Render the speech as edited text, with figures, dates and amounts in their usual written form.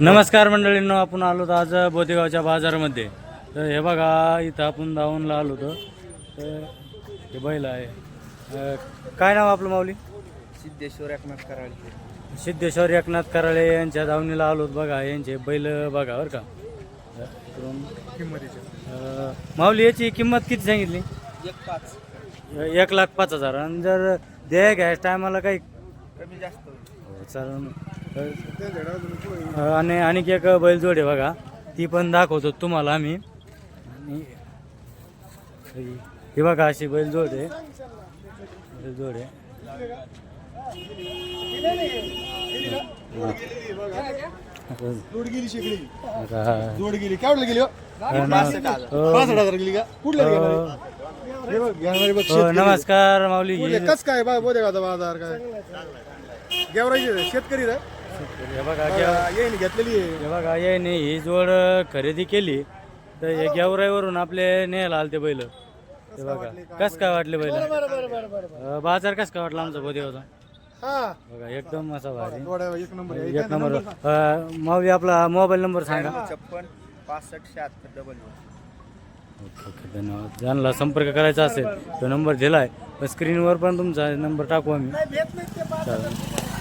नमस्कार मंडळींनो, आपण आलो होतो आज बोदेगावच्या बाजारामध्ये. तर हे बघा, इथं आपण दावणला आलो होतो. तर हे बैल आहे. काय नाव आपलं माऊली? सिद्धेश्वर एकनाथ कराळे. सिद्धेश्वर एकनाथ कराळे यांच्या दावणीला आलो होतो. बघा यांचे बैल बघा बरं का. इकडून माऊली याची किंमत किती सांगितली? 1,05,000. आणि जर द्या घ्यायच्या टायमाला काही कमी जास्त होईल. चालेल. आणि आणखी एक बैल जोड आहे बघा, ती पण दाखवतो तुम्हाला आम्ही. आणि हे बघा अशी बैल जोड आहे, बैल जोड आहे. जोड गेली शेकडी आता जोड गेली काय गेली हो? 65,000 गेली का? कुठल्या हे बघ घेणारे बघ नमस्कार माऊली. कस काय बा बोदेगावचा बाजार काय गेवरायचे शेतकरी रे हे बघा येईन घेतलेली आहे. हे बघा याने ही जोड खरेदी केली, तर हे गेवराईवरून आपले न्यायला आले ते बैल. हे बघा कस काय वाटले बैल, बाजार कस काय वाटला आमचा बोदेगावचा? हा बघा एकदम असा भारी, जोड्या एक नंबर आहे. एक नंबर. माऊली आपला मोबाईल नंबर सांगा. 56 65 76 00. ओके ओके, धन्यवाद. ज्यांना संपर्क करायचा असेल तो नंबर दिला आहे, स्क्रीनवर पण तुमचा नंबर टाकू आम्ही. चालेल.